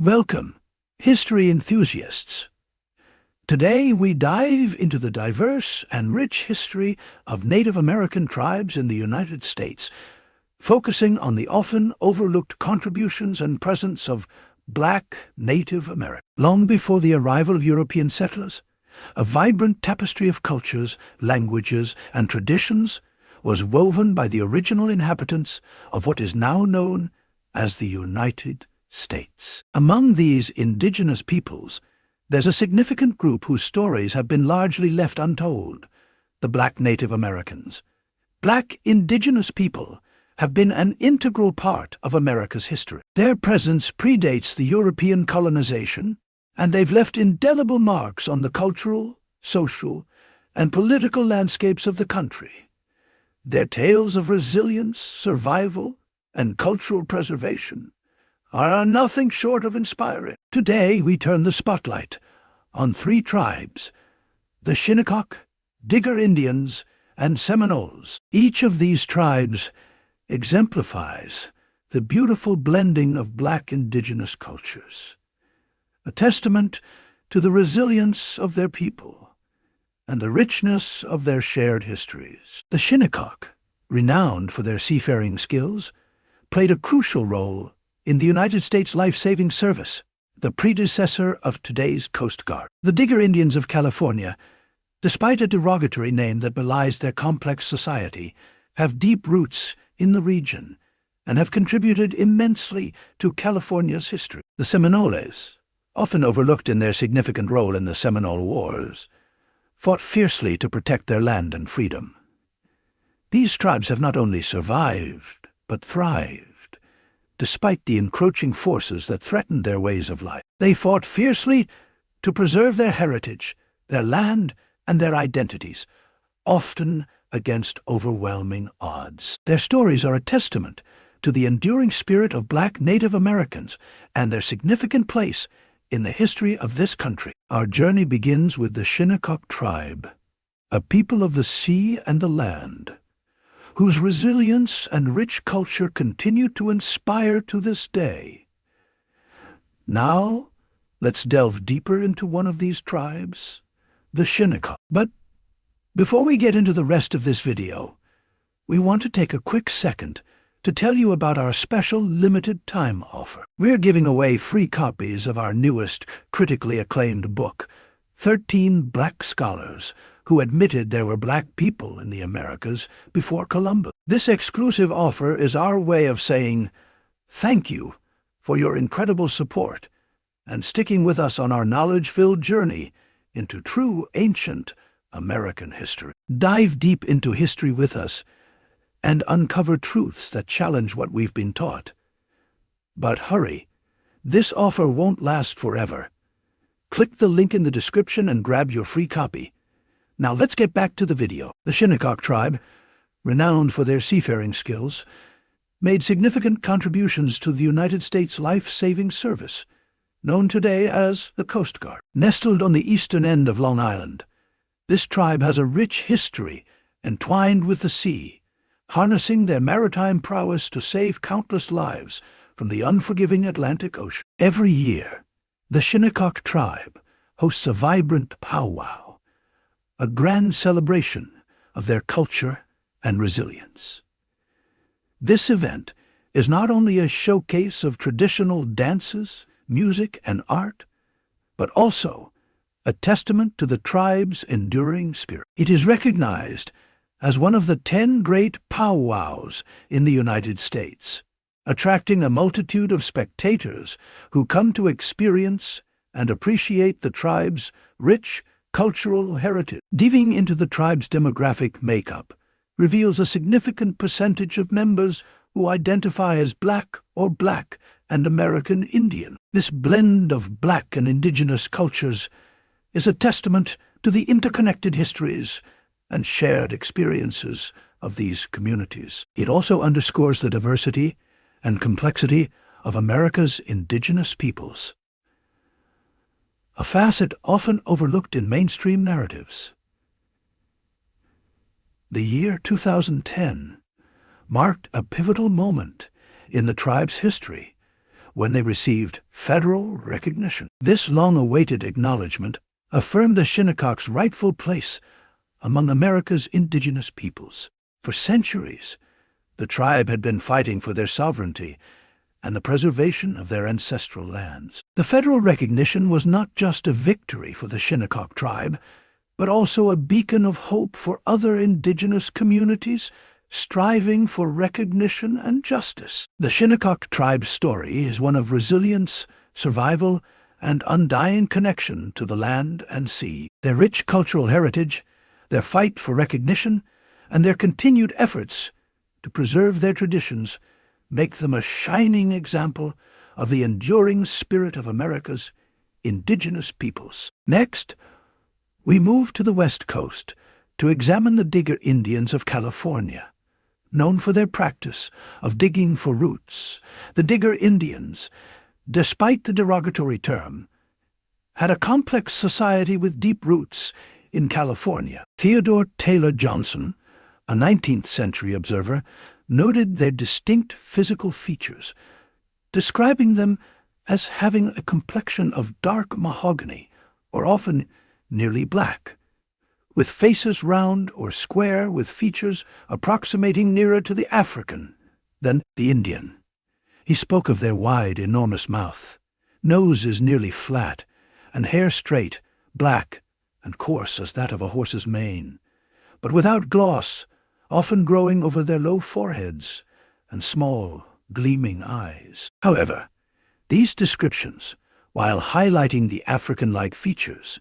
Welcome, history enthusiasts. Today we dive into the diverse and rich history of Native American tribes in the United States, focusing on the often overlooked contributions and presence of Black Native Americans. Long before the arrival of European settlers, a vibrant tapestry of cultures, languages, and traditions was woven by the original inhabitants of what is now known as the United States. Among these indigenous peoples, there's a significant group whose stories have been largely left untold: the Black Native Americans. Black indigenous people have been an integral part of America's history. Their presence predates the European colonization, and they've left indelible marks on the cultural, social, and political landscapes of the country. Their tales of resilience, survival, and cultural preservation are nothing short of inspiring. Today we turn the spotlight on three tribes: the Shinnecock, Digger Indians, and Seminoles. Each of these tribes exemplifies the beautiful blending of Black indigenous cultures, a testament to the resilience of their people and the richness of their shared histories. The Shinnecock, renowned for their seafaring skills, played a crucial role in the United States Life-Saving Service, the predecessor of today's Coast Guard. The Digger Indians of California, despite a derogatory name that belies their complex society, have deep roots in the region and have contributed immensely to California's history. The Seminoles, often overlooked in their significant role in the Seminole Wars, fought fiercely to protect their land and freedom. These tribes have not only survived, but thrived, despite the encroaching forces that threatened their ways of life. They fought fiercely to preserve their heritage, their land, and their identities, often against overwhelming odds. Their stories are a testament to the enduring spirit of Black Native Americans and their significant place in the history of this country. Our journey begins with the Shinnecock tribe, a people of the sea and the land, whose resilience and rich culture continue to inspire to this day. Now, let's delve deeper into one of these tribes, the Shinnecock. But before we get into the rest of this video, we want to take a quick second to tell you about our special limited time offer. We're giving away free copies of our newest critically acclaimed book, 13 Black Scholars Who Admitted There Were Black People in the Americas Before Columbus. This exclusive offer is our way of saying thank you for your incredible support and sticking with us on our knowledge-filled journey into true ancient American history. Dive deep into history with us and uncover truths that challenge what we've been taught. But hurry, this offer won't last forever. Click the link in the description and grab your free copy. Now let's get back to the video. The Shinnecock tribe, renowned for their seafaring skills, made significant contributions to the United States Life-Saving Service, known today as the Coast Guard. Nestled on the eastern end of Long Island, this tribe has a rich history entwined with the sea, harnessing their maritime prowess to save countless lives from the unforgiving Atlantic Ocean. Every year, the Shinnecock tribe hosts a vibrant powwow, a grand celebration of their culture and resilience. This event is not only a showcase of traditional dances, music, and art, but also a testament to the tribe's enduring spirit. It is recognized as one of the 10 great powwows in the United States, attracting a multitude of spectators who come to experience and appreciate the tribe's rich cultural heritage. Diving into the tribe's demographic makeup reveals a significant percentage of members who identify as Black or Black and American Indian. This blend of Black and indigenous cultures is a testament to the interconnected histories and shared experiences of these communities. It also underscores the diversity and complexity of America's indigenous peoples, a facet often overlooked in mainstream narratives. The year 2010 marked a pivotal moment in the tribe's history when they received federal recognition. This long-awaited acknowledgement affirmed the Shinnecock's rightful place among America's indigenous peoples. For centuries, the tribe had been fighting for their sovereignty and the preservation of their ancestral lands. The federal recognition was not just a victory for the Shinnecock tribe, but also a beacon of hope for other indigenous communities striving for recognition and justice. The Shinnecock tribe's story is one of resilience, survival, and undying connection to the land and sea. Their rich cultural heritage, their fight for recognition, and their continued efforts to preserve their traditions make them a shining example of the enduring spirit of America's indigenous peoples. Next, we move to the West Coast to examine the Digger Indians of California. Known for their practice of digging for roots, the Digger Indians, despite the derogatory term, had a complex society with deep roots in California. Theodore Taylor Johnson, a 19th-century observer, noted their distinct physical features, describing them as having a complexion of dark mahogany, or often nearly black, with faces round or square with features approximating nearer to the African than the Indian. He spoke of their wide, enormous mouth, noses nearly flat, and hair straight, black, and coarse as that of a horse's mane, but without gloss, often growing over their low foreheads and small, gleaming eyes. However, these descriptions, while highlighting the African-like features,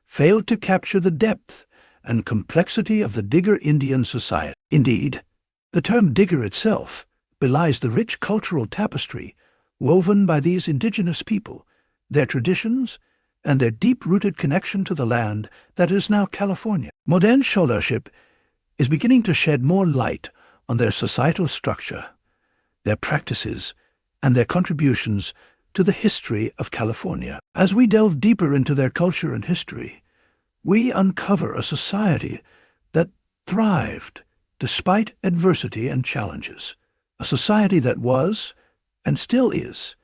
failed to capture the depth and complexity of the Digger Indian society. Indeed, the term Digger itself belies the rich cultural tapestry woven by these indigenous people, their traditions, and their deep-rooted connection to the land that is now California. Modern scholarship is beginning to shed more light on their societal structure, their practices, and their contributions to the history of California. As we delve deeper into their culture and history, we uncover a society that thrived despite adversity and challenges, a society that was, and still is,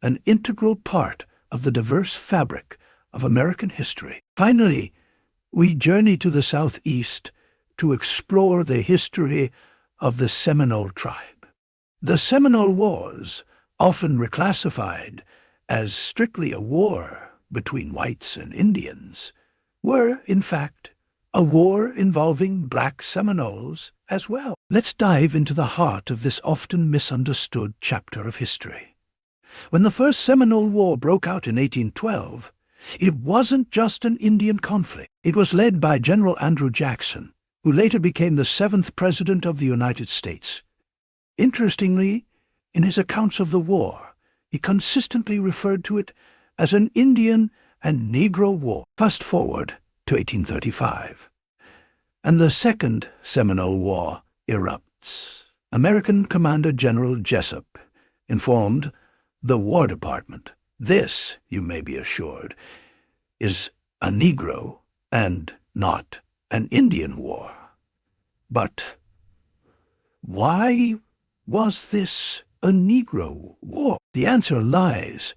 an integral part of the diverse fabric of American history. Finally, we journey to the southeast to explore the history of the Seminole tribe. The Seminole Wars, often reclassified as strictly a war between whites and Indians, were, in fact, a war involving black Seminoles as well. Let's dive into the heart of this often misunderstood chapter of history. When the First Seminole War broke out in 1812, it wasn't just an Indian conflict. It was led by General Andrew Jackson, who later became the 7th President of the United States. Interestingly, in his accounts of the war, he consistently referred to it as an Indian and Negro War. Fast forward to 1835, and the Second Seminole War erupts. American Commander General Jessup informed the War Department, "This, you may be assured, is a Negro and not an Indian war." But why was this a Negro war? The answer lies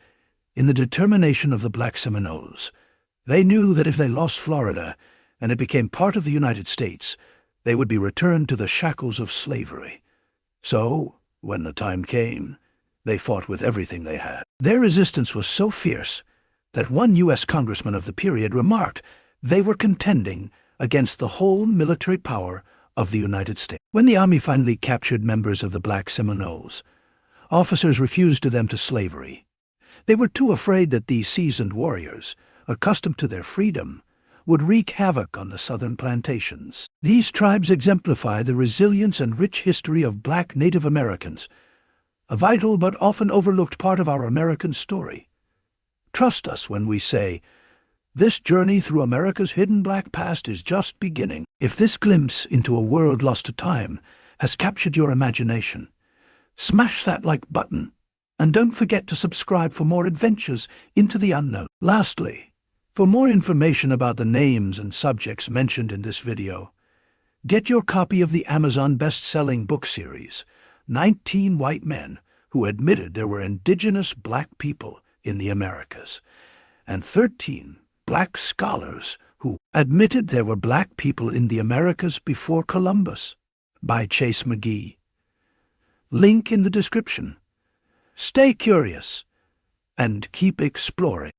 in the determination of the black Seminoles. They knew that if they lost Florida and it became part of the United States, they would be returned to the shackles of slavery. So, when the time came, they fought with everything they had. Their resistance was so fierce that one U.S. congressman of the period remarked they were contending against the whole military power of the United States. When the Army finally captured members of the black Seminoles, officers refused them to slavery. They were too afraid that these seasoned warriors, accustomed to their freedom, would wreak havoc on the southern plantations. These tribes exemplify the resilience and rich history of black Native Americans, a vital but often overlooked part of our American story. Trust us when we say, this journey through America's hidden black past is just beginning. If this glimpse into a world lost to time has captured your imagination, smash that like button, and don't forget to subscribe for more adventures into the unknown. Lastly, for more information about the names and subjects mentioned in this video, get your copy of the Amazon best-selling book series, 19 White Men who admitted there were indigenous black people in the Americas, and 13 black scholars who admitted there were black people in the Americas before Columbus, by Chase McGee. Link in the description. Stay curious and keep exploring.